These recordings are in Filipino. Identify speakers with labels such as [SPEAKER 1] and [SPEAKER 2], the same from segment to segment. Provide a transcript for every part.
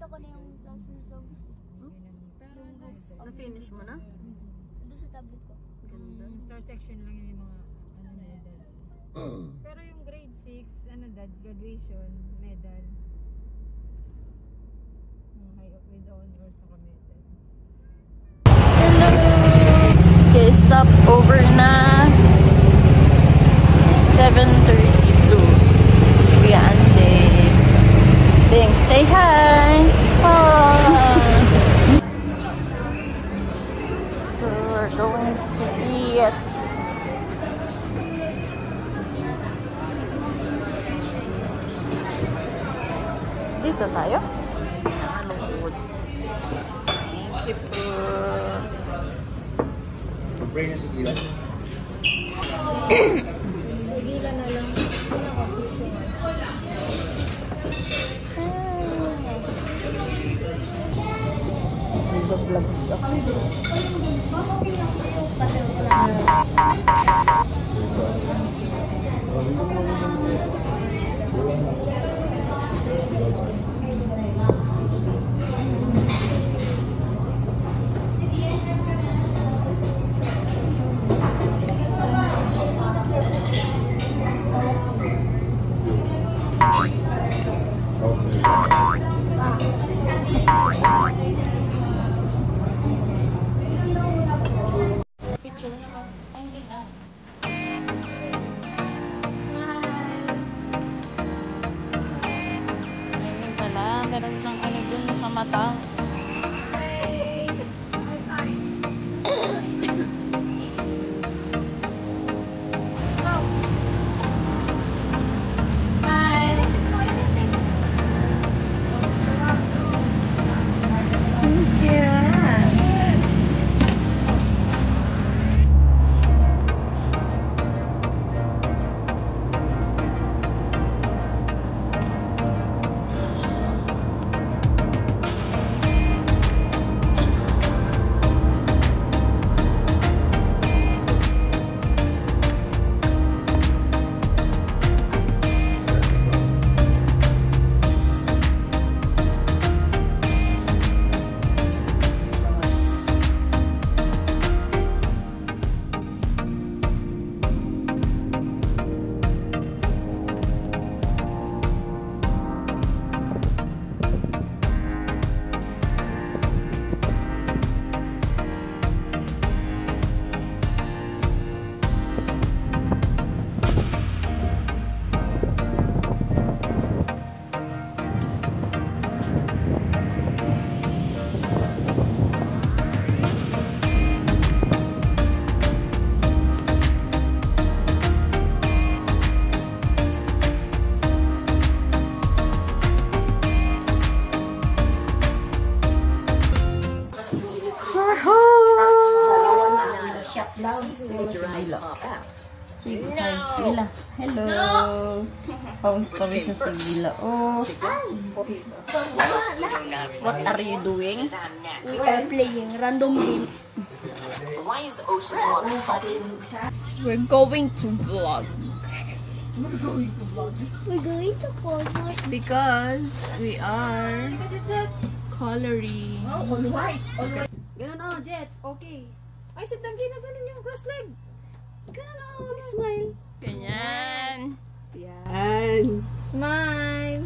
[SPEAKER 1] nakita ko na yung Plants vs Zombies eh.
[SPEAKER 2] Na-finish mo na?
[SPEAKER 1] Doon sa tablet ko.
[SPEAKER 2] Ganda.
[SPEAKER 3] Star section lang yung mga medal. Pero yung grade 6, graduation medal. With honors naka-medal.
[SPEAKER 2] Hello! Okay, stop over na. 7:32. Si Kuya Ande. Ding, say hi! Hi! So we're going to eat. Dito tayo? Thank you po.
[SPEAKER 4] Brain sa gila.
[SPEAKER 3] Gila na lang.
[SPEAKER 2] Vlog meron lang ano dun sa mata. Mila. Hello. Pawis-pawis na si Mila. Oh. What are you doing?
[SPEAKER 1] We are playing random game.
[SPEAKER 5] Why is ocean water salty?
[SPEAKER 2] We're going to vlog.
[SPEAKER 1] We're going to Walmart.
[SPEAKER 2] Because we are coloring.
[SPEAKER 3] Ganun oh, Jet. Okay. Ay, sa tanggi na ganun yung cross leg.
[SPEAKER 1] Ganun, smile.
[SPEAKER 2] Ganyan.
[SPEAKER 3] Yan. Smile.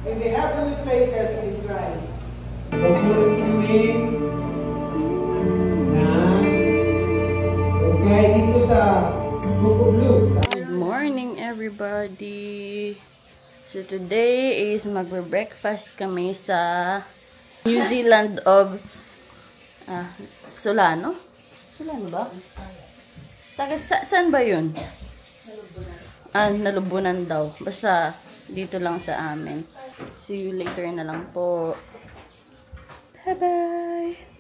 [SPEAKER 4] in the heavenly places in Christ. Huwag mo rin inumin na kahit dito sa Book of Luke.
[SPEAKER 2] Good morning, everybody. So today is magbe-breakfast kami sa New Zealand of Solano. Solano ba? Saan ba yun? Nalubunan daw. Basta dito lang sa amin. See you later na lang po. Bye-bye!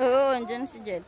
[SPEAKER 2] Oo, andyan si Jed.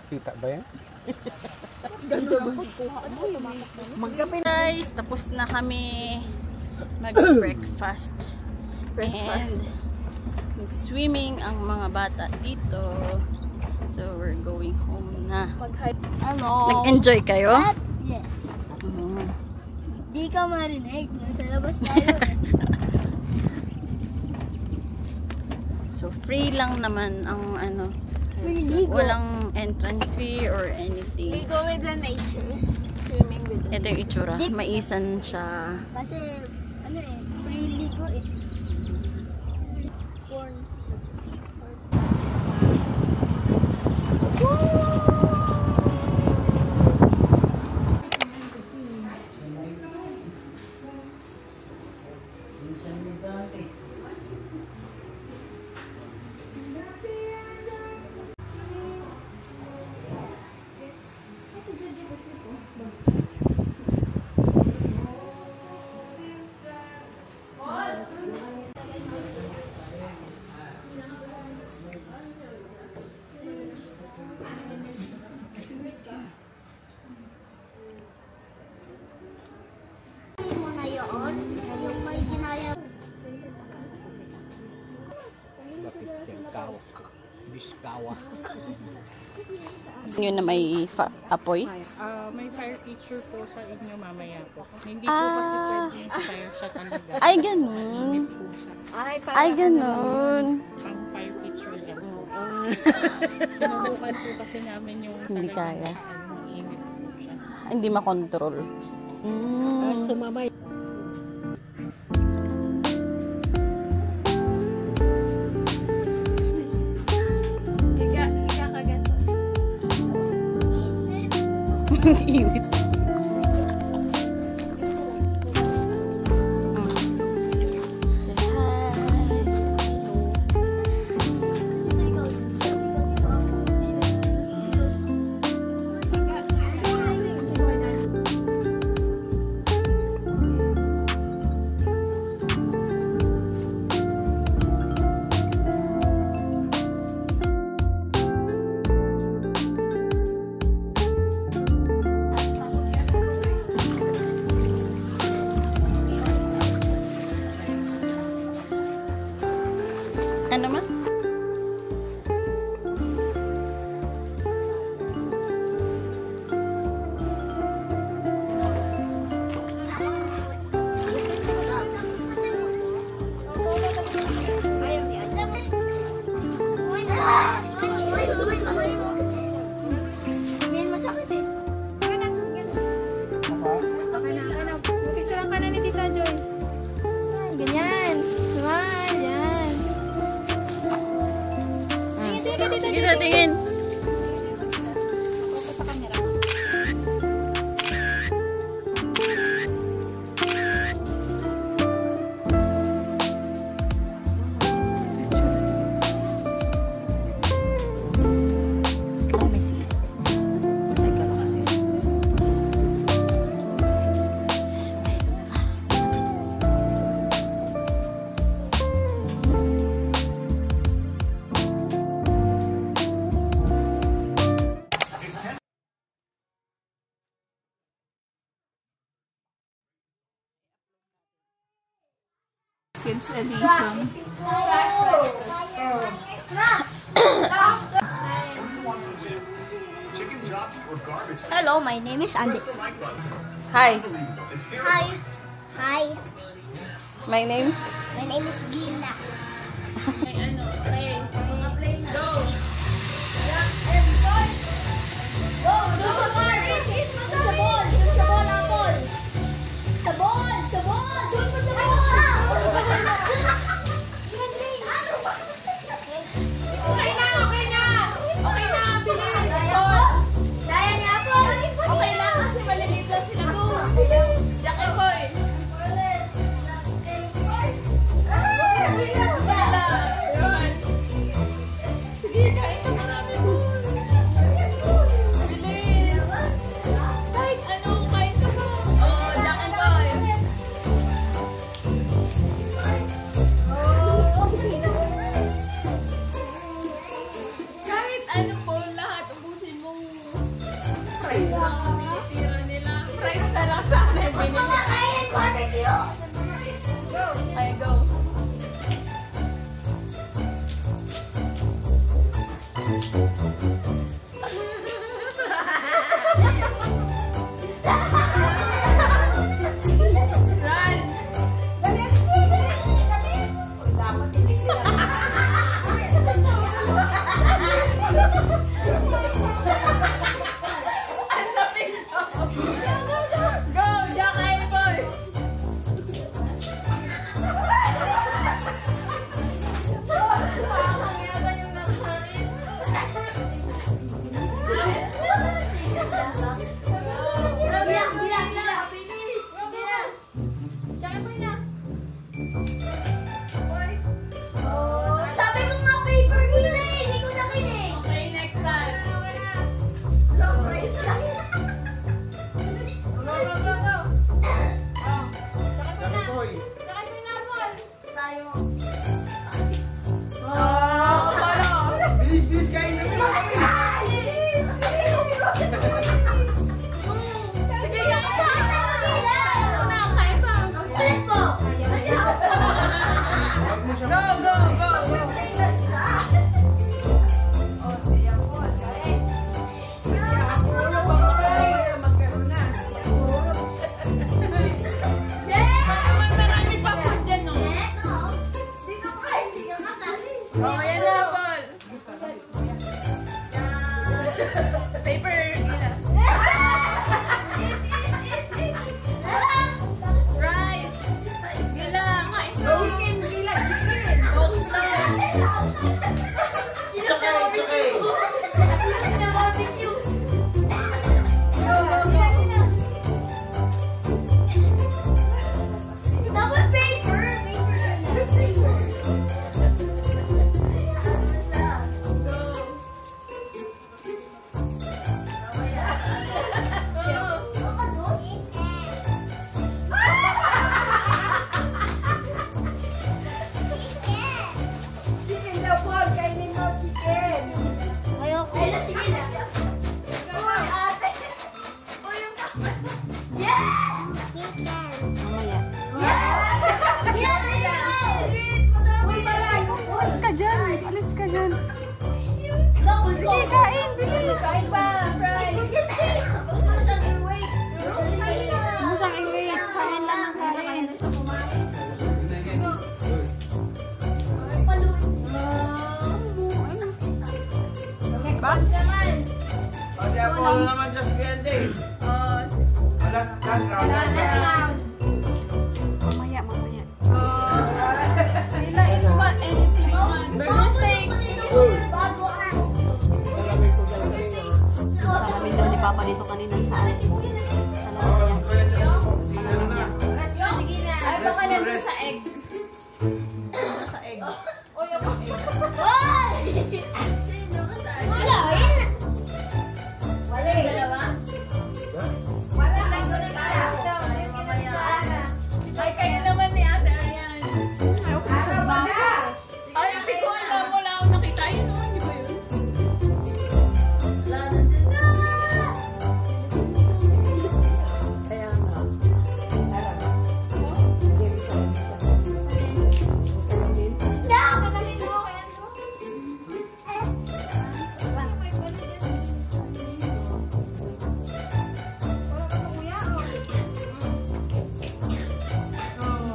[SPEAKER 4] Kita ba yan?
[SPEAKER 2] Guys, tapos na kami mag-breakfast. And swimming ang mga bata dito. So, we're going home na.
[SPEAKER 1] Hello.
[SPEAKER 2] Nag-enjoy kayo?
[SPEAKER 1] Yes.
[SPEAKER 2] Mm.
[SPEAKER 1] Di ka marinig. Nasa labas tayo.
[SPEAKER 2] So, free lang naman ang ano.
[SPEAKER 1] Free ligo.
[SPEAKER 2] Walang entrance fee or anything.
[SPEAKER 1] Ligo with the nature. Swimming with the
[SPEAKER 2] Ito yung itsura. Maisan siya.
[SPEAKER 1] Kasi, free ligo eh. Corn.
[SPEAKER 2] Yun na may apoy.
[SPEAKER 6] May fire picture po sa inyo mamaya po. Hindi po kasi pwedeng fire siya talaga.
[SPEAKER 2] Ay, ganun. Ay, ganun.
[SPEAKER 6] Ang fire picture yan po. Sinubukan po kasi namin yung
[SPEAKER 2] Hindi kaya.
[SPEAKER 6] init po siya.
[SPEAKER 2] Hindi makontrol.
[SPEAKER 6] Sumabay.
[SPEAKER 2] Init. naman.
[SPEAKER 1] Ngayon masakit eh.
[SPEAKER 3] Okay na. Picturean ka na ni Tita Joy. Ganyan. Smile, yan.
[SPEAKER 2] Dito, tingin.
[SPEAKER 3] Kids edition.
[SPEAKER 1] Hello, my name is Andy.
[SPEAKER 2] Hi.
[SPEAKER 1] Hi. Hi.
[SPEAKER 2] My name?
[SPEAKER 1] My name is Gina. Go! Doon sa bar! Sa ball! Doon sa ball, Apple! Sa ball! Sa ball! Doon pa sa ball! Okay na! Okay na! Okay na! Bilis! Daya ni Apple! Okay lang kasi maliliit lang sila doon. Jack and Boy! Sige, kain ka marami po. Bilis! Kahit ano, kain ka po. Oh, Jack and Boy. Kahit ano po, lahat ubusin mong price lang ang tinitira nila. Price na lang sa akin. Mga kainin barbecue! Go! Ay, go! Go, Jack and Boy! Bilang, bilang, bilang! Bilis! Bilang! Jack and Boy na! Sabi ko nga paper wheel eh! Hindi ko nakinig! Okay, next time! Long price lang yun! Go, go, go, go! Jack and Boy na! Jack and Boy na, Paul! Tayo! Oh, Polo!
[SPEAKER 4] Bilis, bilis, kain na.
[SPEAKER 1] Sige, Jack and Boy! Una, kain pa! Ulit po!
[SPEAKER 3] Go, go, go, go. Marami pa po dyan, no? Oh, yan na, Paul.
[SPEAKER 4] Ano naman siya si Kuya
[SPEAKER 1] Oh,
[SPEAKER 4] Last round.
[SPEAKER 7] Mamaya.
[SPEAKER 1] sila ito ba? Anything man. Burger steak.
[SPEAKER 7] Sabi daw ni Papa dito kanina sa lalagyan niya.
[SPEAKER 1] Ay, baka nandun sa egg. Sa egg. O, yung egg. Dalawa? Ay, kayo naman ni Ate Arian. Ay, hindi ko alam. Wala akong nakita yun. Hindi ba yun?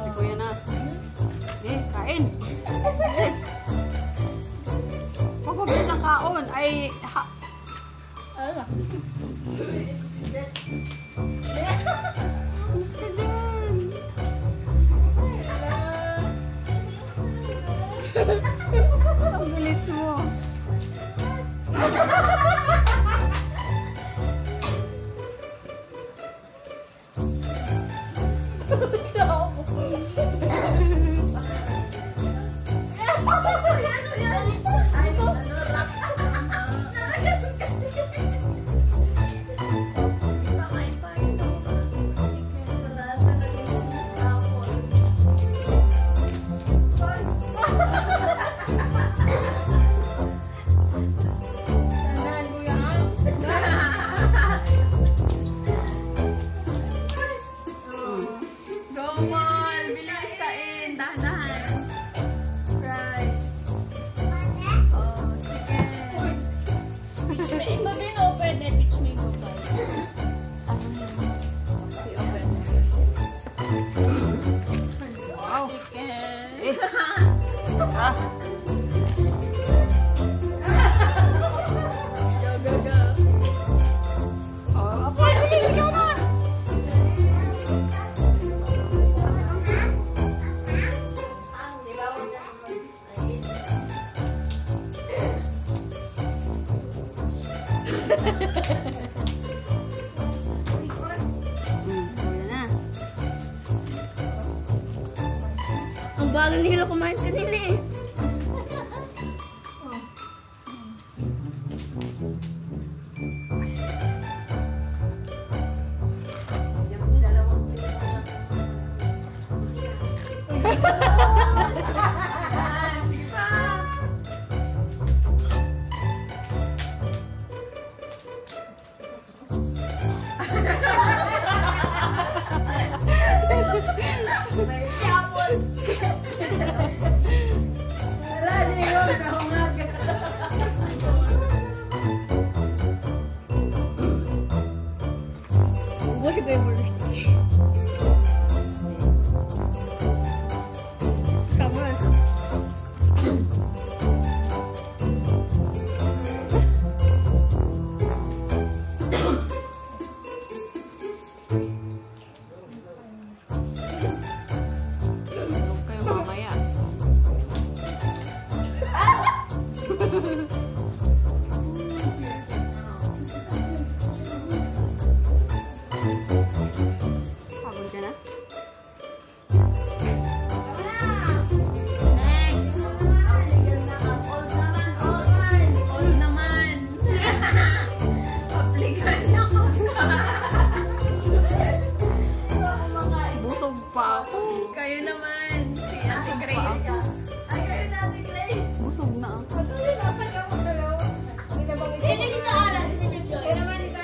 [SPEAKER 7] Si Kuya na. Kain. Yes. Huwag mabilis ang kaon. Ay,
[SPEAKER 1] Ano?
[SPEAKER 7] Mas ka dyan. Ang bilis mo.
[SPEAKER 1] Tandaan, kuya, ha? Go, Mal! Bilis kain! Dahan-dahan! Rice! Oh, chicken! Ito din, oh, pwede. Pitch me go pa.
[SPEAKER 7] Wow.
[SPEAKER 1] Chicken! Go, go, go!
[SPEAKER 7] Oh, apoy, bilis. Ikaw na. Kuya na.
[SPEAKER 2] Ang bagal nila kumain kanina eh.